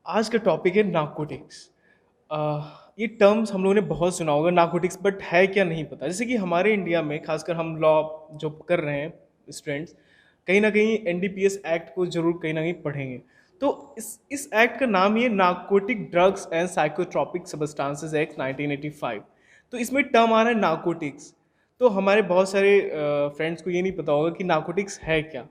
आज का टॉपिक है नार्कोटिक्स। ये टर्म्स हम लोगों ने बहुत सुना होगा नार्कोटिक्स, बट है क्या नहीं पता। जैसे कि हमारे इंडिया में खासकर हम लॉ जो कर रहे हैं स्टूडेंट्स, कहीं ना कहीं एनडीपीएस एक्ट को जरूर कहीं ना कहीं पढ़ेंगे। तो इस एक्ट का नाम ही है narcotic drugs and psychotropic substances act 1985। तो इसमें टर्म आ रहा है नार्कोटिक्स। तो हमारे बहुत सारे फ्रेंड्स को ये नहीं पता होगा कि नार्कोटिक्स है क्या।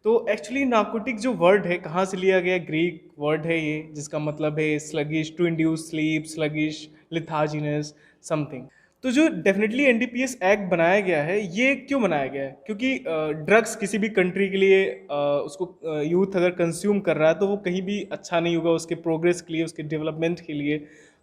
तो एक्चुअली नार्कोटिक जो वर्ड है कहाँ से लिया गया, ग्रीक वर्ड है ये, जिसका मतलब है sluggish, to induce sleep, sluggish, lethargenous, something. तो जो डेफिनेटली एनडीपीएस एक्ट बनाया गया है, ये क्यों बनाया गया है? क्योंकि ड्रग्स किसी भी कंट्री के लिए उसको यूथ अगर कंज्यूम कर रहा है तो वो कहीं भी अच्छा नहीं होगा उसके प्रोग्रेस के लिए, उसके डेवलपमेंट के लिए।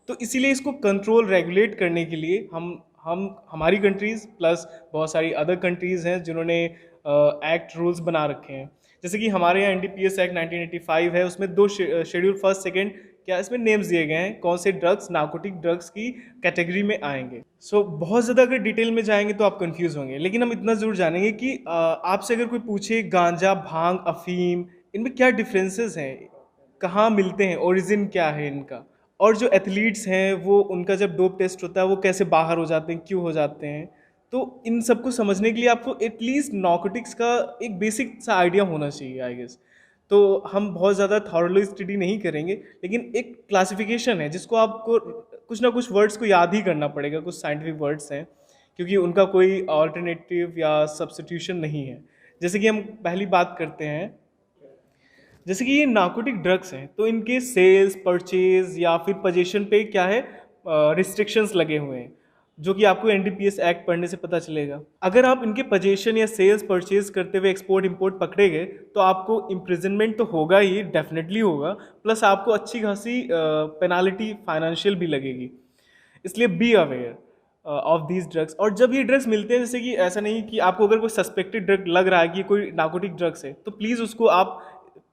तो इसीलिए इसको कंट्रोल रेगुलेट करने के लिए हम हमारी कंट्रीज़ प्लस बहुत सारी अदर कंट्रीज़ हैं जिन्होंने एक्ट रूल्स बना रखे हैं। जैसे कि हमारे यहाँ एनडीपीएस एक्ट 1985 है, उसमें दो शेड्यूल फर्स्ट सेकंड क्या इसमें नेम्स दिए गए हैं कौन से ड्रग्स नार्कोटिक ड्रग्स की कैटेगरी में आएंगे। बहुत ज़्यादा अगर डिटेल में जाएंगे तो आप कंफ्यूज होंगे, लेकिन हम इतना ज़रूर जानेंगे कि आपसे अगर कोई पूछे गांजा, भांग, अफीम, इनमें क्या डिफरेंसेस हैं, कहाँ मिलते हैं, ओरिजिन क्या है इनका, और जो एथलीट्स हैं वो उनका जब डोप टेस्ट होता है वो कैसे बाहर हो जाते हैं, क्यों हो जाते हैं। तो इन सबको समझने के लिए आपको एटलीस्ट नार्कोटिक्स का एक बेसिक सा आइडिया होना चाहिए, आई गेस। तो हम बहुत ज़्यादा थॉरली स्टडी नहीं करेंगे, लेकिन एक क्लासिफिकेशन है जिसको आपको कुछ ना कुछ वर्ड्स को याद ही करना पड़ेगा, कुछ साइंटिफिक वर्ड्स हैं, क्योंकि उनका कोई ऑल्टरनेटिव या सब्स्टिट्यूशन नहीं है। जैसे कि हम पहली बात करते हैं, जैसे कि ये नार्कोटिक ड्रग्स हैं तो इनके सेल्स, परचेज या फिर पोजीशन पे क्या है, रिस्ट्रिक्शंस लगे हुए हैं, जो कि आपको एनडीपीएस एक्ट पढ़ने से पता चलेगा। अगर आप इनके पोजीशन या सेल्स परचेज करते हुए एक्सपोर्ट इंपोर्ट पकड़े गए तो आपको इम्प्रिजनमेंट तो होगा ही, डेफिनेटली होगा, प्लस आपको अच्छी खासी पेनाल्टी फाइनेंशियल भी लगेगी। इसलिए be aware of these drugs. और जब ये ड्रग्स मिलते हैं, जैसे कि ऐसा नहीं कि आपको अगर कोई सस्पेक्टेड ड्रग लग रहा है कि कोई नार्कोटिक ड्रग्स है, तो प्लीज़ उसको आप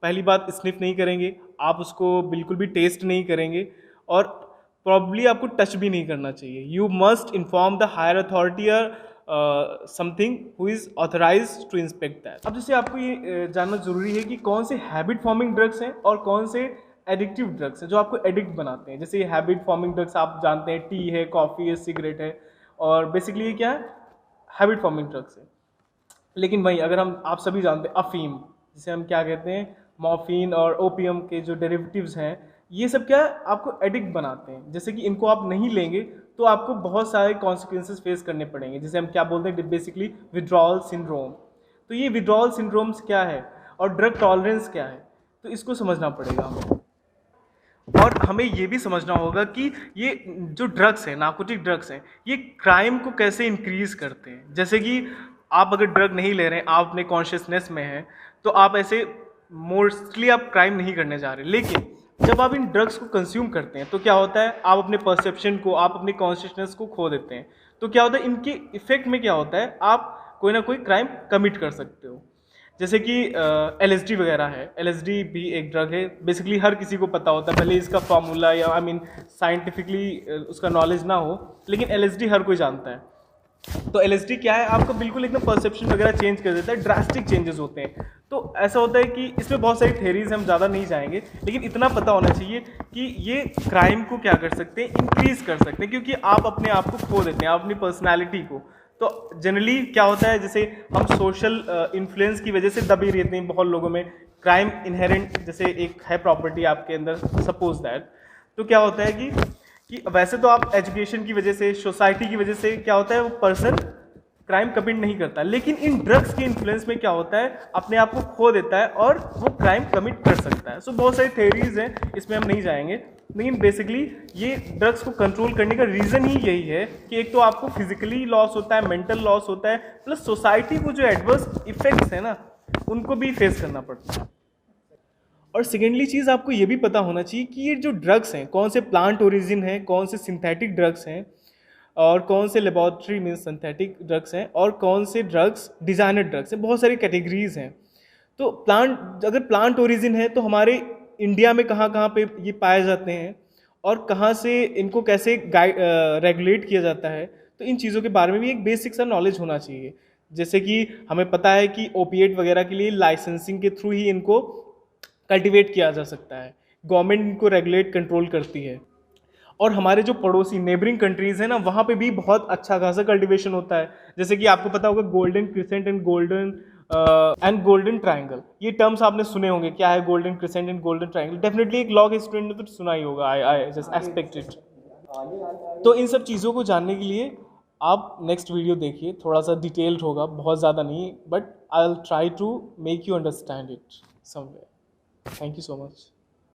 पहली बात स्निफ नहीं करेंगे, आप उसको बिल्कुल भी टेस्ट नहीं करेंगे, और प्रॉब्ली आपको टच भी नहीं करना चाहिए। You must inform the higher authority और something who is authorise to inspect that. अब जैसे आपको ये जानना जरूरी है कि कौन से हैबिट फॉर्मिंग ड्रग्स हैं और कौन से एडिक्टिव ड्रग्स हैं जो आपको एडिक्ट बनाते हैं। जैसे ये हैबिट फॉर्मिंग ड्रग्स आप जानते हैं, टी है, कॉफ़ी है, सिगरेट है, और बेसिकली ये क्या है, हैबिट फॉर्मिंग ड्रग्स है। लेकिन वहीं अगर हम आप सभी जानते हैं अफीम, जिसे हम क्या कहते हैं, मॉर्फिन और ओपियम के जो डेरिवेटिव्स हैं, ये सब क्या है, आपको एडिक्ट बनाते हैं। जैसे कि इनको आप नहीं लेंगे तो आपको बहुत सारे कॉन्सिक्वेंसेस फेस करने पड़ेंगे, जिसे हम क्या बोलते हैं, बेसिकली विड्रॉल सिंड्रोम। तो ये विड्रॉल सिंड्रोम्स क्या है और ड्रग टॉलरेंस क्या है, तो इसको समझना पड़ेगा हमें। और हमें ये भी समझना होगा कि ये जो ड्रग्स हैं, नार्कोटिक ड्रग्स हैं, ये क्राइम को कैसे इंक्रीज करते हैं। जैसे कि आप अगर ड्रग नहीं ले रहे हैं, आप अपने कॉन्शियसनेस में हैं, तो आप ऐसे मोस्टली आप क्राइम नहीं करने जा रहे। लेकिन जब आप इन ड्रग्स को कंज्यूम करते हैं तो क्या होता है, आप अपने परसेप्शन को, आप अपने कॉन्शियसनेस को खो देते हैं। तो क्या होता है, इनके इफेक्ट में क्या होता है, आप कोई ना कोई क्राइम कमिट कर सकते हो। जैसे कि एलएसडी वगैरह है, एलएसडी भी एक ड्रग है, बेसिकली हर किसी को पता होता है, भले इसका फॉर्मूला या आई मीन साइंटिफिकली उसका नॉलेज ना हो, लेकिन एलएसडी हर कोई जानता है। तो एलएसडी क्या है, आपको बिल्कुल एकदम परसेप्शन वगैरह चेंज कर देता है, ड्रास्टिक चेंजेस होते हैं। तो ऐसा होता है कि इसमें बहुत सारी थेरीज, हम ज़्यादा नहीं जाएंगे, लेकिन इतना पता होना चाहिए कि ये क्राइम को क्या कर सकते हैं, इंक्रीज कर सकते हैं, क्योंकि आप अपने आप को खो देते हैं, आप अपनी पर्सनैलिटी को। तो जनरली क्या होता है, जैसे हम सोशल इन्फ्लुएंस की वजह से दबे रहते हैं बहुत लोगों में, क्राइम इनहेरेंट जैसे एक है प्रॉपर्टी आपके अंदर, सपोज दैट। तो क्या होता है कि वैसे तो आप एजुकेशन की वजह से, सोसाइटी की वजह से क्या होता है, वो पर्सन क्राइम कमिट नहीं करता, लेकिन इन ड्रग्स के इन्फ्लुएंस में क्या होता है, अपने आप को खो देता है और वो क्राइम कमिट कर सकता है। सो बहुत सारी थेरीज हैं, इसमें हम नहीं जाएंगे, लेकिन बेसिकली ये ड्रग्स को कंट्रोल करने का रीज़न ही यही है कि एक तो आपको फिजिकली लॉस होता है, मेंटल लॉस होता है, प्लस सोसाइटी को जो एडवर्स इफेक्ट्स है ना, उनको भी फेस करना पड़ता है। और सेकेंडली चीज़ आपको ये भी पता होना चाहिए कि ये जो ड्रग्स हैं कौन से प्लांट ओरिजिन हैं, कौन से सिंथेटिक ड्रग्स हैं, और कौन से लेबॉर्ट्री मीन सिंथेटिक ड्रग्स हैं, और कौन से ड्रग्स डिज़ाइनर ड्रग्स हैं। बहुत सारी कैटेगरीज हैं। तो प्लांट, अगर प्लांट ओरिजिन है तो हमारे इंडिया में कहाँ कहाँ पे ये पाए जाते हैं और कहाँ से इनको कैसे रेगुलेट किया जाता है, तो इन चीज़ों के बारे में भी एक बेसिक सा नॉलेज होना चाहिए। जैसे कि हमें पता है कि ओपिएट वगैरह के लिए लाइसेंसिंग के थ्रू ही इनको कल्टीवेट किया जा सकता है, गवर्नमेंट इनको रेगुलेट कंट्रोल करती है। और हमारे जो पड़ोसी नेबरिंग कंट्रीज है ना, वहाँ पे भी बहुत अच्छा खासा कल्टीवेशन होता है। जैसे कि आपको पता होगा golden crescent and golden triangle, ये टर्म्स आपने सुने होंगे, क्या है golden crescent and golden triangle? Definitely एक लॉ के स्टूडेंट ने तो सुना ही होगा, आई जस्ट एक्सपेक्ट इट। तो इन सब चीज़ों को जानने के लिए आप नेक्स्ट वीडियो देखिए, थोड़ा सा डिटेल्ड होगा, बहुत ज़्यादा नहीं, but I will try to make you understand it somewhere. Thank you so much.